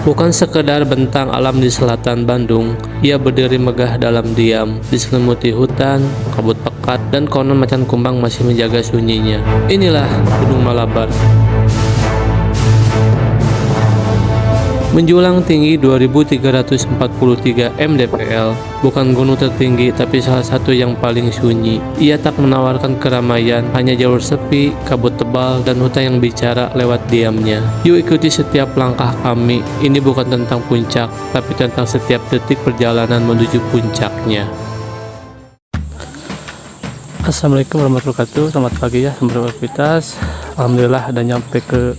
Bukan sekedar bentang alam di selatan Bandung, ia berdiri megah dalam diam, diselimuti hutan, kabut pekat, dan konon macan kumbang masih menjaga sunyinya. Inilah Gunung Malabar. Menjulang tinggi 2343 mdpl, bukan gunung tertinggi tapi salah satu yang paling sunyi. Ia tak menawarkan keramaian, hanya jalur sepi, kabut tebal, dan hutan yang bicara lewat diamnya. Yuk ikuti setiap langkah kami. Ini bukan tentang puncak, tapi tentang setiap detik perjalanan menuju puncaknya. Assalamualaikum warahmatullahi wabarakatuh. Selamat pagi ya, selamat beraktivitas. Alhamdulillah ada nyampe ke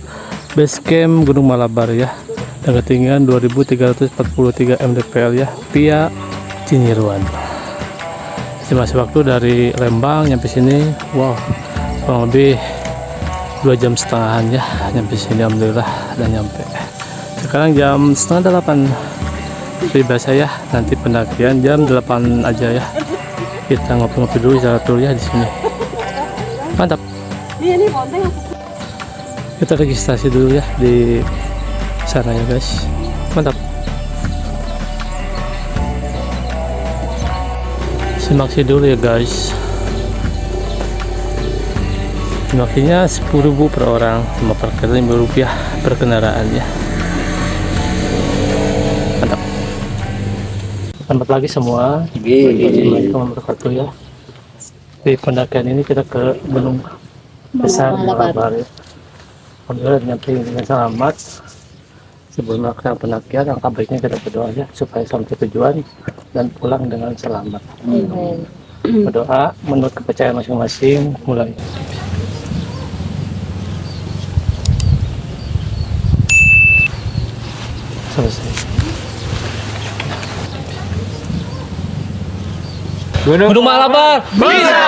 base camp Gunung Malabar ya, dengan ketinggian 2343 mdpl ya, via Cinirwan. Masih waktu dari Lembang nyampe sini, wow, kurang lebih 2,5 jam ya nyampe sini. Alhamdulillah udah nyampe. Sekarang jam setengah 8 seperti biasa ya, nanti pendakian jam 8 aja ya. Kita ngopi-ngopi dulu, istirahat dulu ya di sini. Mantap. Kita registrasi dulu ya di sana ya guys. Mantap. Simaksi dulu ya guys. Simaksinya 10.000 per orang, sama parkir Rp5 per kendaraan ya. Mantap. Selamat pagi semua. Assalamualaikum warahmatullahi wabarakatuh ya. Di pendakian ini kita ke Gunung Besar Malabar ya. Alhamdulillah nyampe dengan selamat. Sebelum melakukan pendakian, angka baiknya kita berdoa ya supaya sampai tujuan dan pulang dengan selamat. Berdoa menurut kepercayaan masing-masing. Mulai. Selesai. Gunung Malabar bisa.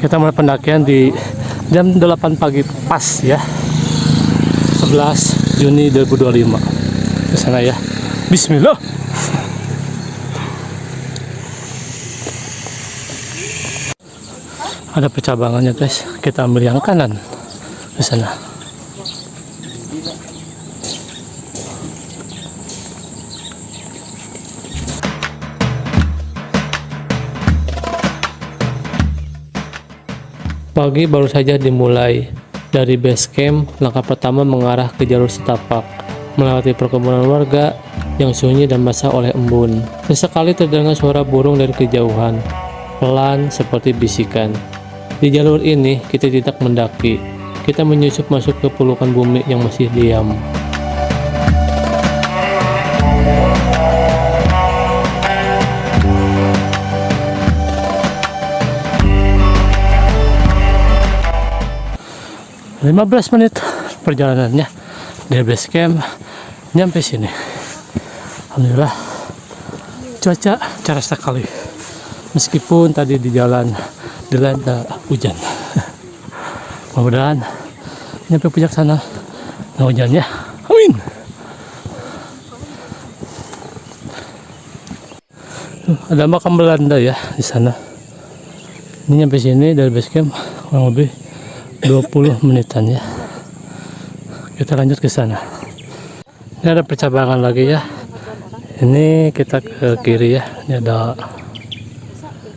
Kita mulai pendakian di jam 8 pagi pas ya, 11 Juni 2025 ke sana ya. Bismillah. Ada percabangannya guys, kita ambil yang kanan ke sana. Pagi baru saja dimulai. Dari base camp, langkah pertama mengarah ke jalur setapak, melewati perkebunan warga yang sunyi dan basah oleh embun. Sesekali terdengar suara burung dari kejauhan, pelan seperti bisikan. Di jalur ini, kita tidak mendaki. Kita menyusup masuk ke pelukan bumi yang masih diam. Lima 15 menit perjalanannya dari base camp nyampe sini. Alhamdulillah cuaca cerah sekali, meskipun tadi di jalan dilanda hujan. Mudah-mudahan nyampe puncak sana nggak hujan ya, amin. Ada makam Belanda ya di sana. Ini nyampe sini dari base camp kurang lebih 20 menitan ya. Kita lanjut ke sana. Ini ada percabangan lagi ya. Ini kita ke kiri ya. Ini ada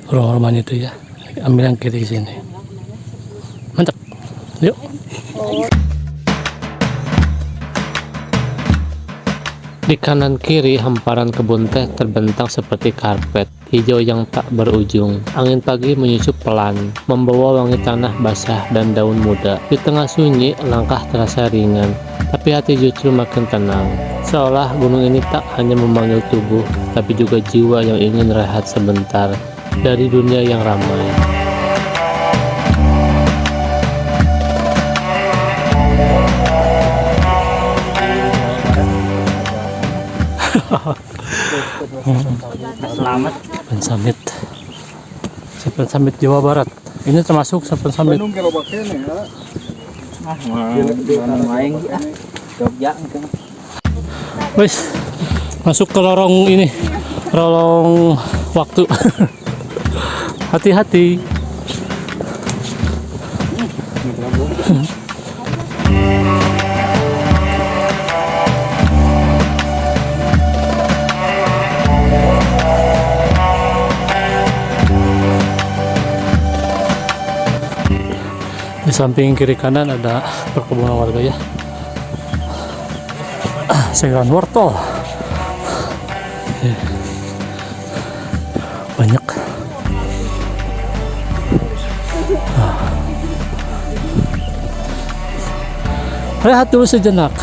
rumah-rumahnya itu ya. Ambil yang kiri sini. Mantap. Yuk. Di kanan kiri hamparan kebun teh terbentang seperti karpet hijau yang tak berujung. Angin pagi menyusup pelan, membawa wangi tanah basah dan daun muda. Di tengah sunyi, langkah terasa ringan, tapi hati justru makin tenang. Seolah gunung ini tak hanya memanggil tubuh, tapi juga jiwa yang ingin rehat sebentar dari dunia yang ramai. Selamat Summit. Summit Jawa Barat. Ini termasuk Summit. Wes, masuk ke lorong ini, lorong waktu. Hati-hati. Di samping kiri kanan ada perkebunan warga ya. Sayuran wortel. Banyak. Rehat dulu sejenak.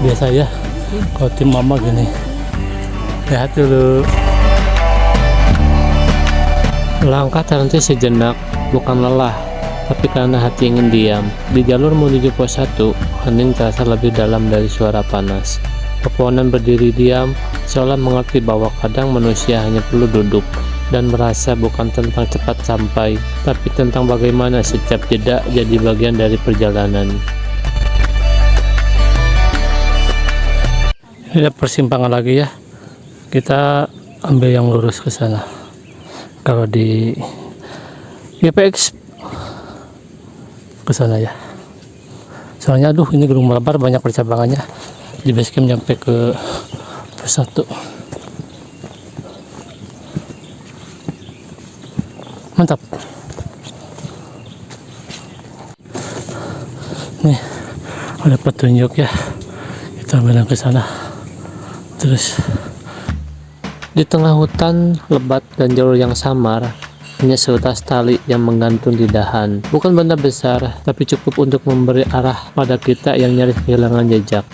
Biasa ya, kalau tim mama gini. Rehat dulu. Langkah terhenti sejenak, bukan lelah, tapi karena hati ingin diam. Di jalur menuju pos 1, hening terasa lebih dalam dari suara panas. Pepohonan berdiri diam, seolah mengerti bahwa kadang manusia hanya perlu duduk dan merasa, bukan tentang cepat sampai, tapi tentang bagaimana setiap jeda jadi bagian dari perjalanan. Ini ada persimpangan lagi ya. Kita ambil yang lurus ke sana. Kalau di GPX ke sana ya. Soalnya aduh, ini Gunung Malabar banyak percabangannya. Di basecamp nyampe ke pos 1. Mantap. Nih ada petunjuk ya, kita ambil ke sana. Terus di tengah hutan lebat dan jalur yang samar, hanya seutas tali yang menggantung di dahan. Bukan benda besar, tapi cukup untuk memberi arah pada kita yang nyaris kehilangan jejak.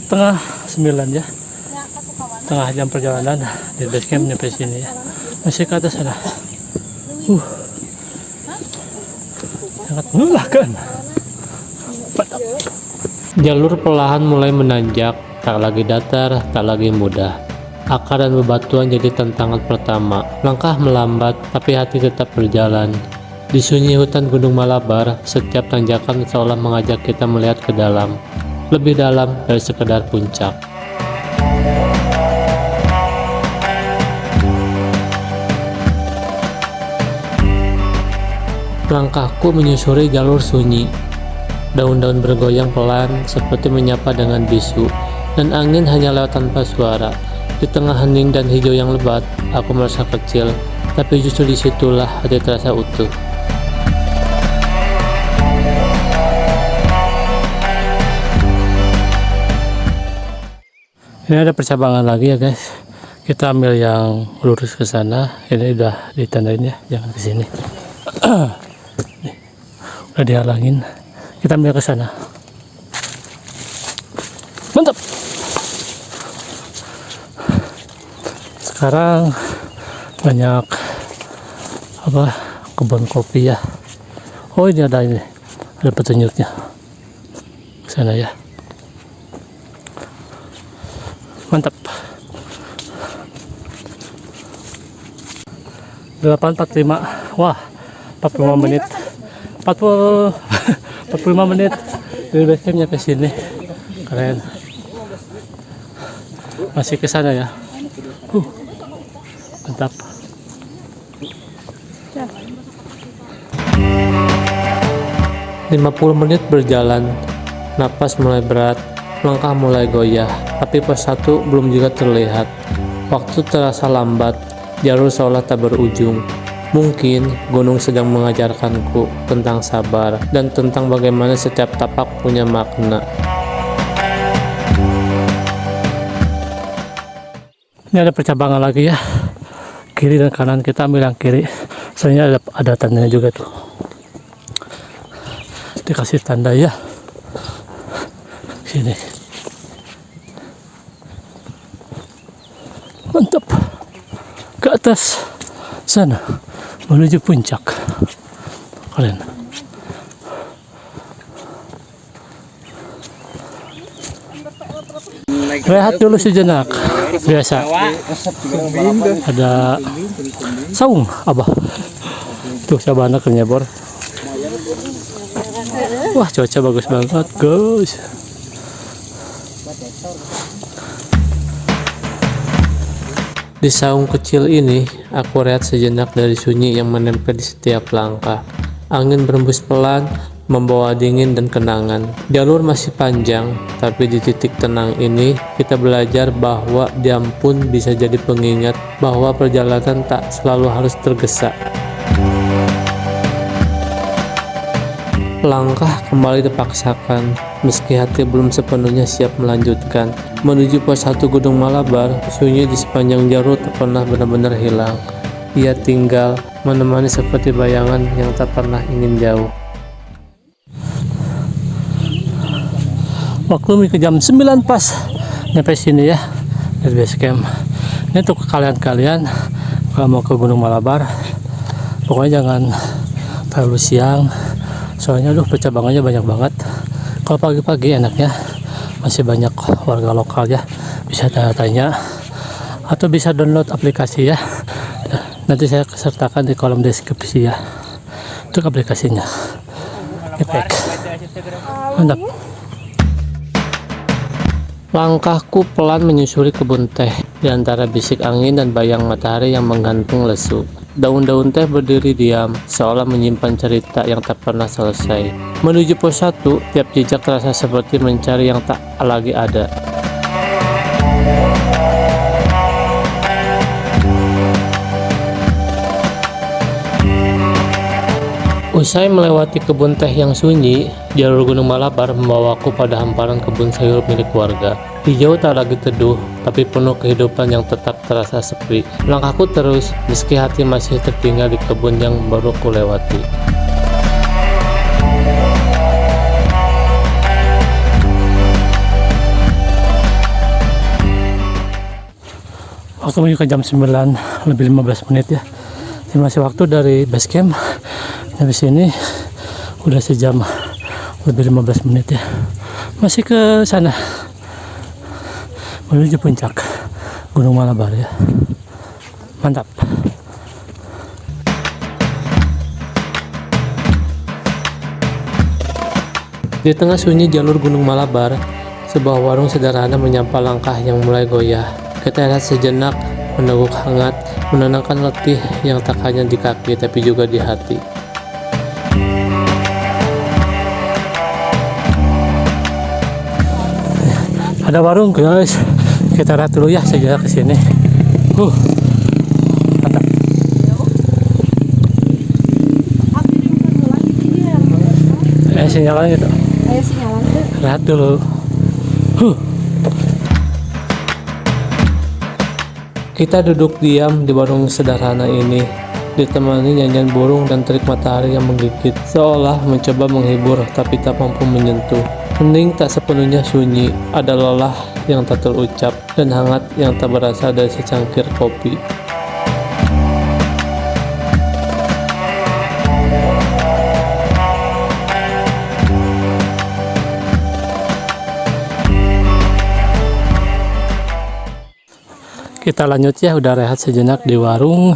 Setengah 9 ya, setengah jam perjalanan di basecamp nyampe sini ya. Masih ke atas sana. Sangat melelahkan. Jalur perlahan mulai menanjak, tak lagi datar, tak lagi mudah. Akar dan bebatuan jadi tantangan pertama. Langkah melambat, tapi hati tetap berjalan. Di sunyi hutan Gunung Malabar, setiap tanjakan seolah mengajak kita melihat ke dalam. Lebih dalam dari sekedar puncak. Langkahku menyusuri jalur sunyi. Daun-daun bergoyang pelan seperti menyapa dengan bisu, dan angin hanya lewat tanpa suara. Di tengah hening dan hijau yang lebat, aku merasa kecil, tapi justru disitulah hati terasa utuh. Ini ada percabangan lagi ya guys. Kita ambil yang lurus ke sana. Ini udah ditandain ya, jangan ke sini. Udah dihalangin. Kita ambil ke sana. Mantap. Sekarang banyak apa, kebun kopi ya. Oh ini ada petunjuknya. Ke sana ya. Mantap. 8.45. Wah, 45 menit. 45 menit dari basecamp nyampe sini. Keren. Masih ke sana ya. Mantap. Ya. 50 menit berjalan. Napas mulai berat, langkah mulai goyah, tapi pos 1 belum juga terlihat. Waktu terasa lambat, jalur seolah tak berujung. Mungkin gunung sedang mengajarkanku tentang sabar dan tentang bagaimana setiap tapak punya makna. Ini ada percabangan lagi ya. Kiri dan kanan, kita ambil yang kiri. Soalnya ada tandanya juga tuh. Dikasih tanda ya. Sini. Mantap. Ke atas sana menuju puncak. Keren. Rehat dulu sejenak. Biasa. Ada saung abah. Tuh sabana kenyebor. Wah, cuaca bagus banget, guys. Di saung kecil ini, aku rehat sejenak dari sunyi yang menempel di setiap langkah. Angin berembus pelan, membawa dingin dan kenangan. Jalur masih panjang, tapi di titik tenang ini, kita belajar bahwa diam pun bisa jadi pengingat bahwa perjalanan tak selalu harus tergesa. Langkah kembali dipaksakan, meski hati belum sepenuhnya siap melanjutkan. Menuju pos 1 Gunung Malabar, sunyi di sepanjang jalur tak pernah benar-benar hilang. Ia tinggal menemani seperti bayangan yang tak pernah ingin jauh. Waktu ke jam 9 pas nyampe sini ya, dari base camp. Ini untuk kalian-kalian kalau mau ke Gunung Malabar, pokoknya jangan terlalu siang, soalnya percabangannya banyak banget. Kalau pagi-pagi enaknya masih banyak warga lokal ya, bisa tanya-tanya atau bisa download aplikasi ya. Nanti saya sertakan di kolom deskripsi ya untuk aplikasinya. Efek mantap. Langkahku pelan menyusuri kebun teh di antara bisik angin dan bayang matahari yang menggantung lesu. Daun-daun teh berdiri diam, seolah menyimpan cerita yang tak pernah selesai. Menuju pos 1, tiap jejak terasa seperti mencari yang tak lagi ada. Usai melewati kebun teh yang sunyi, jalur Gunung Malabar membawaku pada hamparan kebun sayur milik warga. Hijau tak lagi teduh, tapi penuh kehidupan yang tetap terasa sepi. Langkahku terus, meski hati masih tertinggal di kebun yang baru ku lewati. Waktu menuju ke jam 9 lebih 15 menit ya. Masih waktu dari base camp habis sini udah sejam lebih 15 menit ya, masih ke sana menuju puncak Gunung Malabar ya. Mantap. Di tengah sunyi jalur Gunung Malabar, sebuah warung sederhana menyapa langkah yang mulai goyah. Kita lihat sejenak, meneguk hangat, menenangkan letih yang tak hanya di kaki tapi juga di hati. Ada warung guys, kita lihat dulu ya sejarah ke sini. Mantap. Sinyalan gitu. Sinyalan tuh. Lihat dulu. Kita duduk diam di warung sederhana ini, ditemani nyanyian burung dan terik matahari yang menggigit, seolah mencoba menghibur tapi tak mampu menyentuh. Hening tak sepenuhnya sunyi, ada lelah yang tak terucap dan hangat yang tak berasal dari secangkir kopi. Kita lanjut ya, udah rehat sejenak di warung,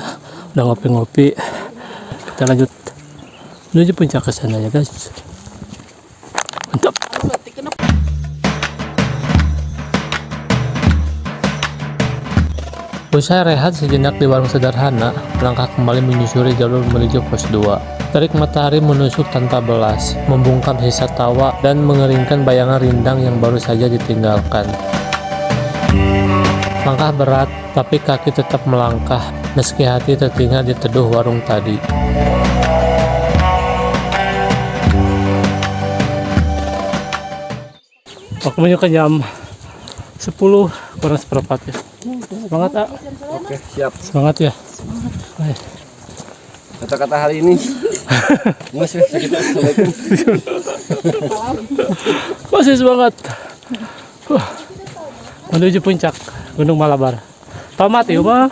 udah ngopi-ngopi. Kita lanjut menuju puncak ke sana ya guys. Mantap. Usai rehat sejenak di warung sederhana, langkah kembali menyusuri jalur menuju pos 2. Terik matahari menusuk tanpa belas, membungkam sisa tawa dan mengeringkan bayangan rindang yang baru saja ditinggalkan. Langkah berat, tapi kaki tetap melangkah, meski hati tertinggal di teduh warung tadi. Waktu menuju ke jam 10 kurang seperempat ya. Semangat ah. Oke, siap. Semangat ya. Kata-kata hari ini. Masih sedikit. Assalamualaikum. Masih semangat. Menuju puncak Gunung Malabar. Tomat ya, Pak.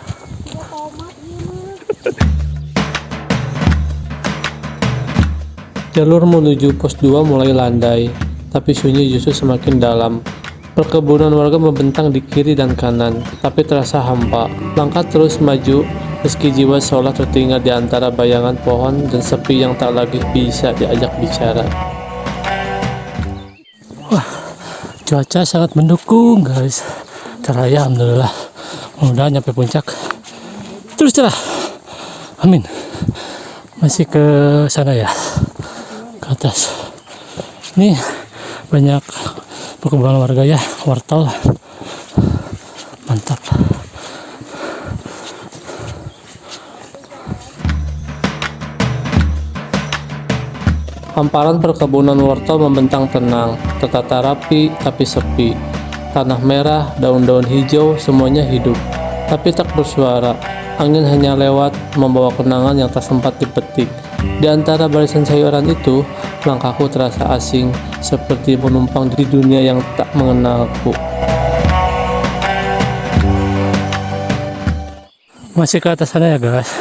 Jalur menuju pos 2 mulai landai, tapi sunyi justru semakin dalam. Perkebunan warga membentang di kiri dan kanan, tapi terasa hampa. Langkah terus maju, meski jiwa seolah tertinggal di antara bayangan pohon dan sepi yang tak lagi bisa diajak bicara. Wah, cuaca sangat mendukung guys. Teraya alhamdulillah Udah nyampe puncak. Terus cerah. Amin. Masih ke sana ya. Ke atas. Ini banyak perkembangan warga ya, wortel. Mantap. Hamparan perkebunan wortel membentang tenang, tertata rapi tapi sepi. Tanah merah, daun-daun hijau, semuanya hidup, tapi tak bersuara. Angin hanya lewat, membawa kenangan yang tak sempat dipetik. Di antara barisan sayuran itu, langkahku terasa asing, seperti menumpang di dunia yang tak mengenalku. Masih ke atas sana ya guys.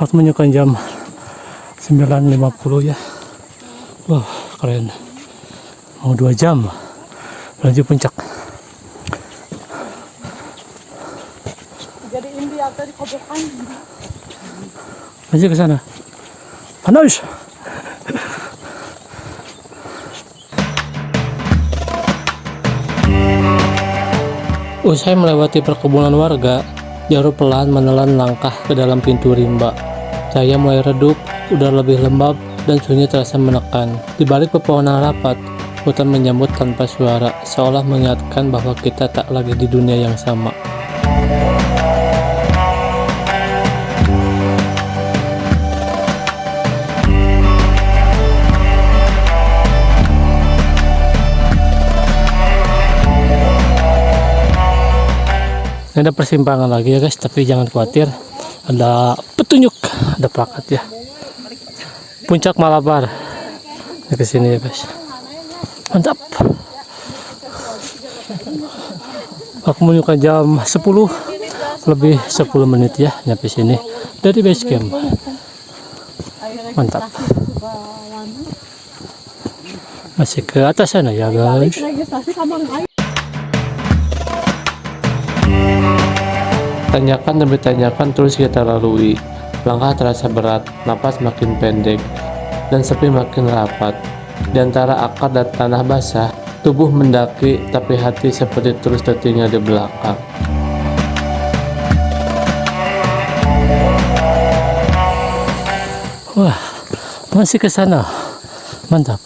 Waktu menunjukkan jam 9.50 ya. Wah, keren. Mau 2 jam menuju puncak. Jadi ini atau di kobokan. Masih ke sana. Panas. Usai melewati perkebunan warga, Jaru pelan menelan langkah ke dalam pintu rimba. Cahaya mulai redup, udara lebih lembab, dan sunyi terasa menekan. Di balik pepohonan rapat, hutan menyambut tanpa suara, seolah mengingatkan bahwa kita tak lagi di dunia yang sama. Ini ada persimpangan lagi ya guys, tapi jangan khawatir, ada petunjuk, ada plakat ya. Puncak Malabar. Ini ke sini ya guys. Mantap. Aku menunjukkan jam 10 lebih 10 menit ya nyampe sini dari base camp. Mantap. Masih ke atas sana ya guys. Tanjakan demi tanjakan terus kita lalui. Langkah terasa berat, napas makin pendek, dan sepi makin rapat. Di antara akar dan tanah basah, tubuh mendaki, tapi hati seperti terus tertinggal di belakang. Wah, masih ke sana. Mantap.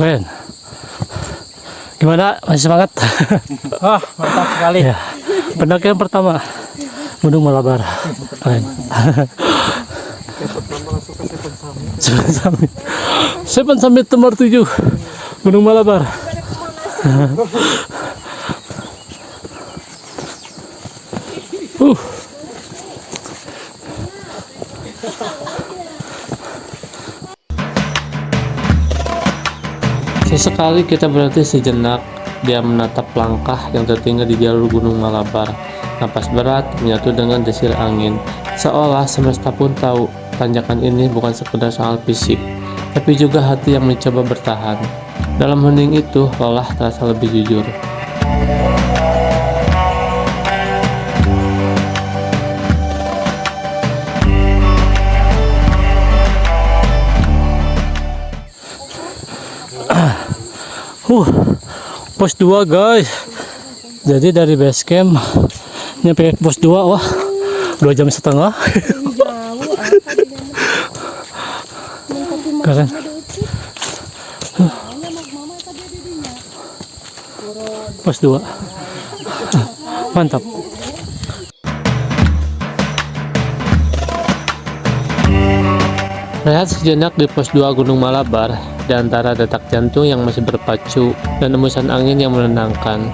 Keren. Gimana? Masih semangat? Wah, mantap sekali. Ya. Pendakian pertama Gunung Malabar. Keren. Seven Summit nomor 7 Gunung Malabar. Sesekali kita berhenti sejenak, dia menatap langkah yang tertinggal di jalur Gunung Malabar. Napas berat menyatu dengan desir angin, seolah semesta pun tahu tanjakan ini bukan sekedar soal fisik, tapi juga hati yang mencoba bertahan. Dalam hening itu, lelah terasa lebih jujur. Pos 2 guys. Jadi dari base camp nyampe pos 2, wah 2 jam setengah. Keren. Pos 2. Mantap. Rehat sejenak di pos 2 Gunung Malabar, di antara detak jantung yang masih berpacu dan embusan angin yang menenangkan.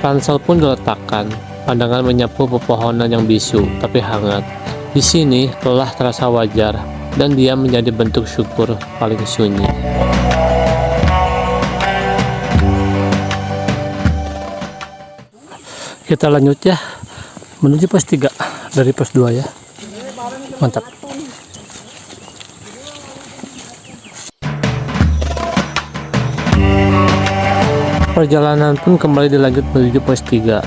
Ransel pun diletakkan, pandangan menyapu pepohonan yang bisu tapi hangat. Di sini lelah terasa wajar, dan dia menjadi bentuk syukur paling sunyi. Kita lanjut ya menuju pos 3 dari pos 2 ya. Mantap. Perjalanan pun kembali dilanjut menuju pos 3.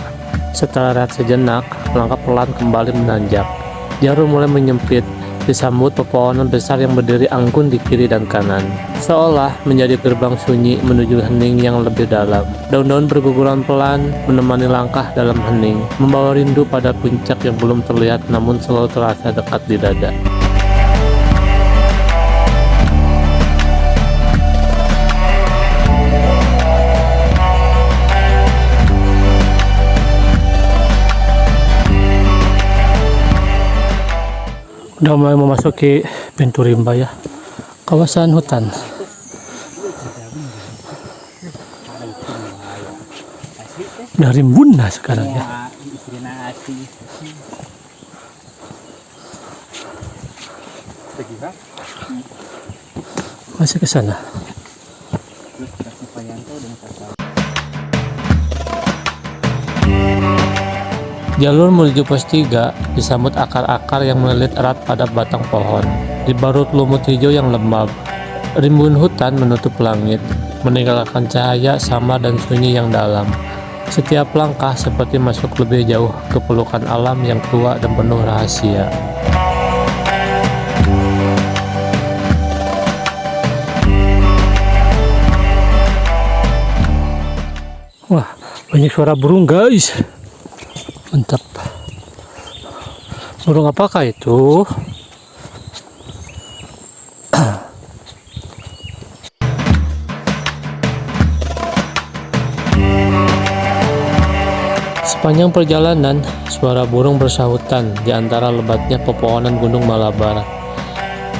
Setelah rehat sejenak, langkah pelan kembali menanjak. Jarum mulai menyempit, disambut pepohonan besar yang berdiri anggun di kiri dan kanan, seolah menjadi gerbang sunyi menuju hening yang lebih dalam. Daun-daun berguguran pelan menemani langkah dalam hening, membawa rindu pada puncak yang belum terlihat namun selalu terasa dekat di dada. Udah mulai memasuki pintu rimba ya, kawasan hutan. Udah rimbun lah sekarang ya. Masih ke sana. Jalur menuju pos 3 disambut akar-akar yang melilit erat pada batang pohon. Dibarut lumut hijau yang lembab, rimbun hutan menutup langit, meninggalkan cahaya samar dan sunyi yang dalam. Setiap langkah seperti masuk lebih jauh ke pelukan alam yang tua dan penuh rahasia. Wah, banyak suara burung guys. Mantap. Burung apakah itu? Sepanjang perjalanan, suara burung bersahutan di antara lebatnya pepohonan Gunung Malabar.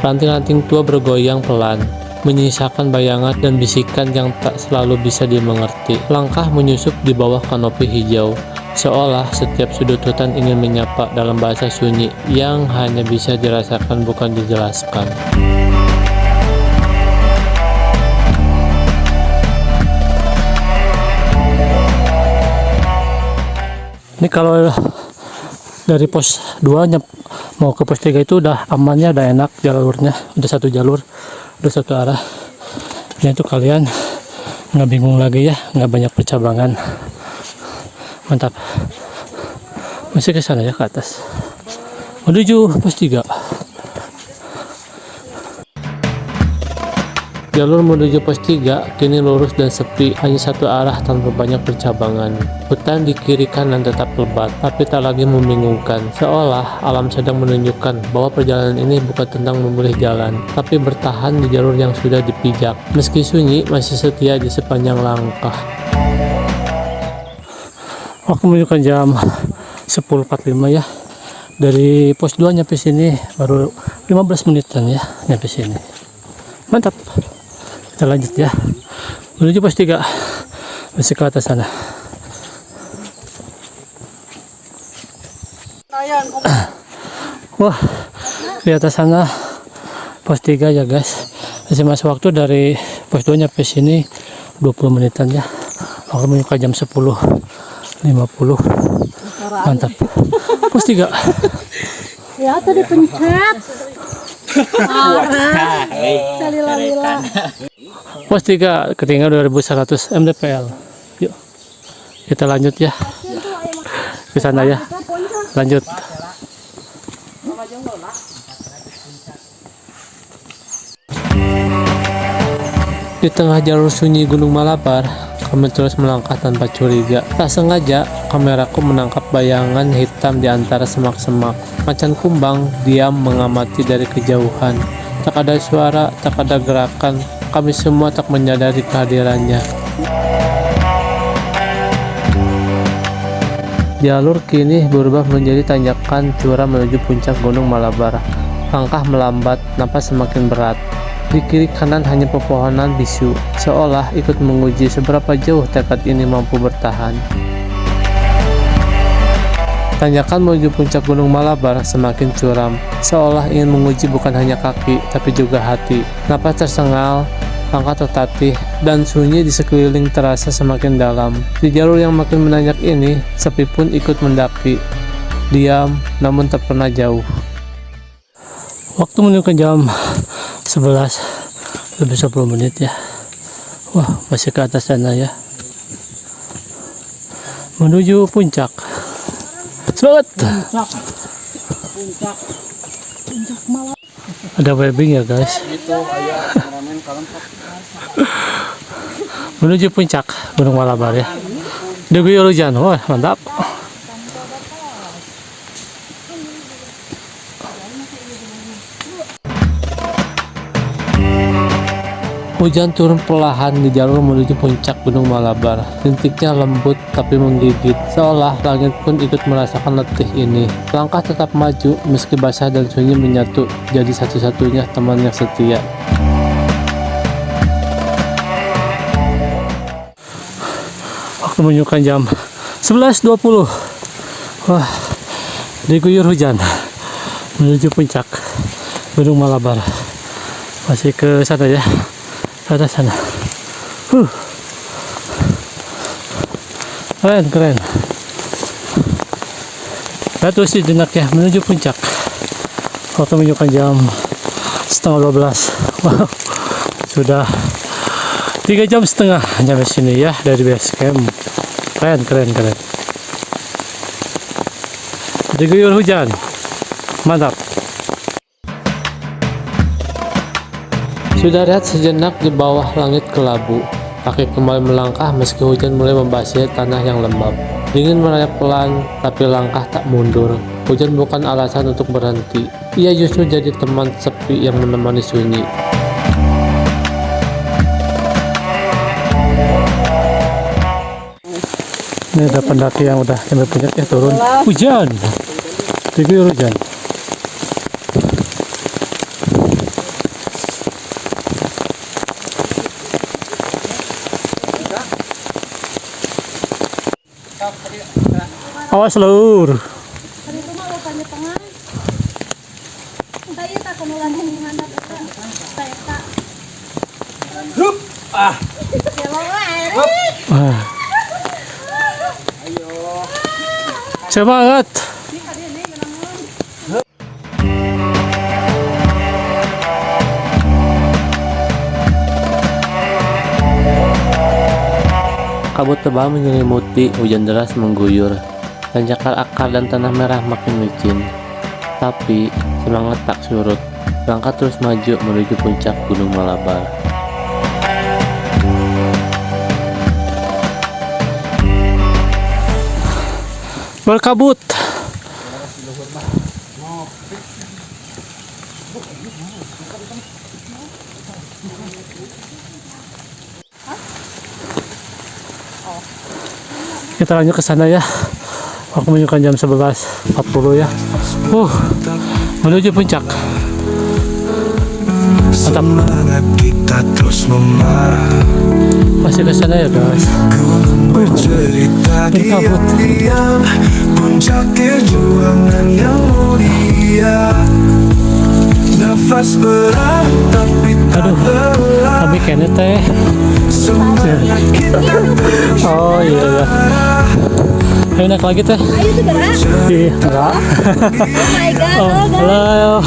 Ranting-ranting tua bergoyang pelan, menyisakan bayangan dan bisikan yang tak selalu bisa dimengerti. Langkah menyusup di bawah kanopi hijau, seolah setiap sudut hutan ingin menyapa dalam bahasa sunyi yang hanya bisa dirasakan bukan dijelaskan. Ini kalau dari pos 2 mau ke pos 3 itu udah amannya, udah enak jalurnya, udah satu jalur, udah satu arah. Ini tuh kalian nggak bingung lagi ya, nggak banyak percabangan. Mantap. Masih ke sana ya, ke atas menuju pos 3. Jalur menuju pos 3 kini lurus dan sepi, hanya satu arah tanpa banyak percabangan. Hutan di kiri kanan tetap lebat, tapi tak lagi membingungkan, seolah alam sedang menunjukkan bahwa perjalanan ini bukan tentang memilih jalan, tapi bertahan di jalur yang sudah dipijak. Meski sunyi, masih setia di sepanjang langkah. Waktu menunjukkan jam 10.45 ya. Dari pos 2 nyampe sini baru 15 menitan ya, nyampe sini. Mantap. Kita lanjut ya, menuju pos 3, masih ke atas sana. Wah, di atas sana pos 3 ya guys. Masih masuk waktu dari pos 2 nyampe sini 20 menitan ya. Waktu menunjukkan jam 10.50. Mantap. Pos 3. Ya tadi pencet. Salila-lila. Pos 3 ketinggalan 2100 mdpl. Yuk, kita lanjut ya ke sana ya. Lanjut. Di tengah jalur sunyi Gunung Malabar, kami terus melangkah tanpa curiga. Tak sengaja, kameraku menangkap bayangan hitam di antara semak-semak. Macan kumbang diam mengamati dari kejauhan. Tak ada suara, tak ada gerakan. Kami semua tak menyadari kehadirannya. Jalur kini berubah menjadi tanjakan curam menuju puncak Gunung Malabar. Langkah melambat, napas semakin berat. Di kiri kanan hanya pepohonan bisu, seolah ikut menguji seberapa jauh tekad ini mampu bertahan. Tanjakan menuju puncak Gunung Malabar semakin curam, seolah ingin menguji bukan hanya kaki, tapi juga hati. Napas tersengal, langkah tertatih, dan sunyi di sekeliling terasa semakin dalam. Di jalur yang makin menanjak ini, sepi pun ikut mendaki. Diam, namun tak pernah jauh. Waktu menunjukkan jam 11 lebih 10 menit ya. Wah, masih ke atas sana ya, menuju puncak. Semangat. Puncak Malabar. Ada webbing ya guys. Menuju puncak Gunung Malabar ya. Diguyur hujan, wah mantap. Hujan turun perlahan di jalur menuju puncak Gunung Malabar. Rintiknya lembut tapi menggigit, seolah langit pun ikut merasakan letih ini. Langkah tetap maju meski basah dan sunyi menyatu, jadi satu-satunya teman yang setia. Waktu menunjukkan jam 11.20. Wah, diguyur hujan menuju puncak Gunung Malabar. Masih ke sana ya. Sana. Keren. Terus sejenak ya menuju puncak. Waktu menunjukkan jam 11:30. Wow, sudah 3 jam setengah nyampe sini ya dari base camp. Keren. Diguyur hujan, mantap. Sudah rehat sejenak di bawah langit kelabu. Kaki kembali melangkah meski hujan mulai membasahi tanah yang lembab. Dingin merayap pelan, tapi langkah tak mundur. Hujan bukan alasan untuk berhenti. Ia justru jadi teman sepi yang menemani sunyi. Ini ada pendaki yang udah sampai puncak ya turun. Hujan, diguyur hujan. Awas lur. Itu mah lupanya tengah. Saya tak kemulan yang mana saya tak. Grup. Semangat. Kabut tebal menyelimuti, hujan deras mengguyur. Tanjakan akar dan tanah merah makin licin. Tapi semangat tak surut. Langkah terus maju menuju puncak Gunung Malabar. Berkabut. Kita lanjut ke sana ya. Aku menunjukkan jam 11.40 ya. Menuju puncak. Mantap. Kita terus memarah. Masih ke sana ya guys. Bercerita diam-diam, puncak perjuangan yang mulia. Nafas berat tapi tak lelah. Kami kene teh. Semangat kita terus Oh iya. Ayo naik lagi teh. Ayo tuh gerak. Iya, enggak. Oh my god. Oh, halo.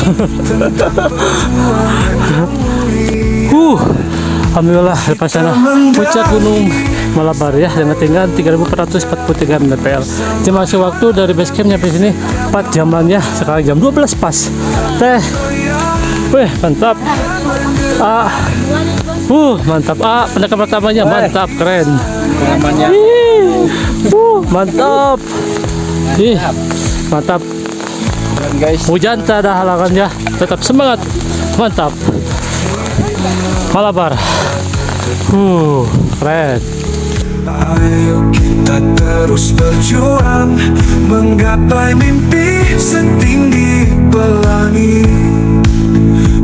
Alhamdulillah lepas sana puncak Gunung Malabar ya dengan ketinggian 3.443 mdpl. Masih waktu dari base camp nyampe sini 4 jaman ya. Sekarang jam 12 pas. Teh. Wih, mantap. Mantap. Pendekat pertamanya mantap, keren. Mantap. Mantap. Guys, Hujan tak ada halangannya, tetap semangat. Mantap. Malabar. Keren. Ayo kita terus berjuang, menggapai mimpi setinggi pelangi.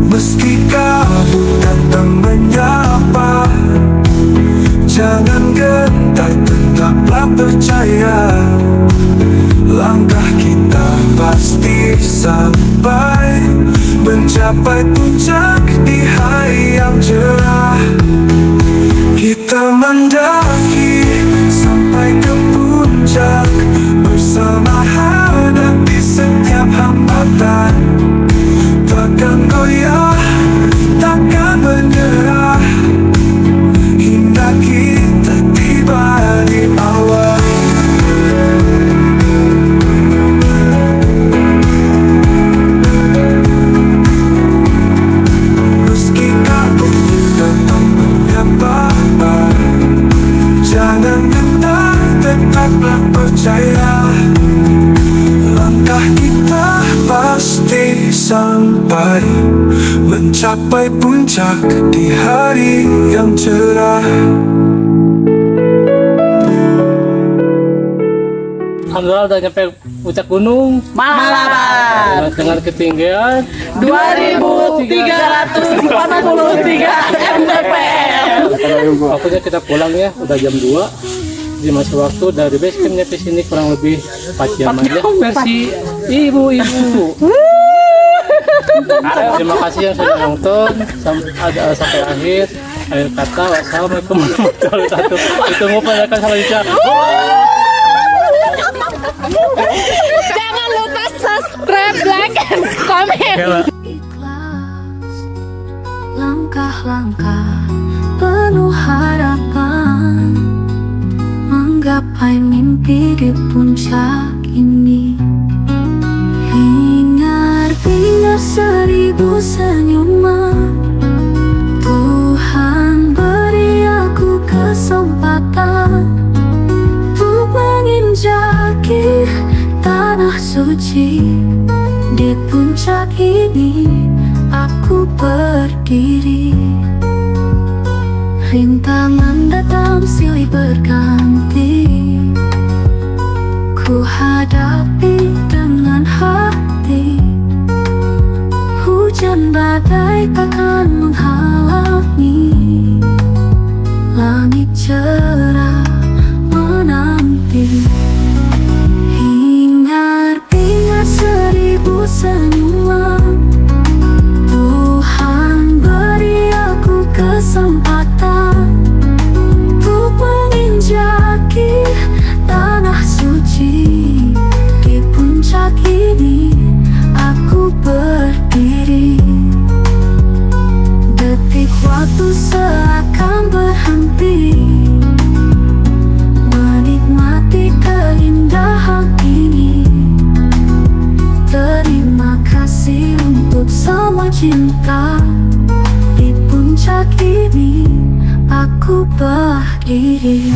Meski kabut datang menyapa, jangan gentar, tetaplah percaya. Langkah kita pasti sampai, mencapai puncak di hari yang cerah. Kita mendaki sampai ke puncak, bersama hadapi setiap hambatan. Takkan goyah, takkan menyerah, hingga kita tiba di awal. mencapai puncak di hari yang cerah. Alhamdulillah udah nyampe puncak gunung Malabar dengan ketinggian 2343 mdpl. Waktunya kita pulang ya, udah jam 2. Jadi masih waktu dari base campnya ke sini kurang lebih 4 jam aja. Versi ibu-ibu. Terima kasih yang sudah nonton sampai akhir. Akhir kata, wassalamualaikum warahmatullahi wabarakatuh. Ditunggu penyakan selanjutnya. Jangan lupa subscribe, like, and comment. Ikhlas, langkah-langkah penuh harapan, menggapai mimpi di puncak ini. Hingar-bingar 1000 senyuman, Tuhan beri aku kesempatan untuk menginjaki tanah suci. Di puncak ini aku berdiri. Rintangan datang silih berganti, ku hadapi dengan hati. Hujan badai takkan menghalangi, langit cerah menanti. Hingar-bingar 1000 senyuman, Tuhan beri aku kesempatan untuk menginjaki tanah suci. Di puncak ini aku berdiri. Detik waktu seakan berhenti, menikmati keindahan ini. Terima kasih untuk semua cinta. Di puncak ini aku berdiri.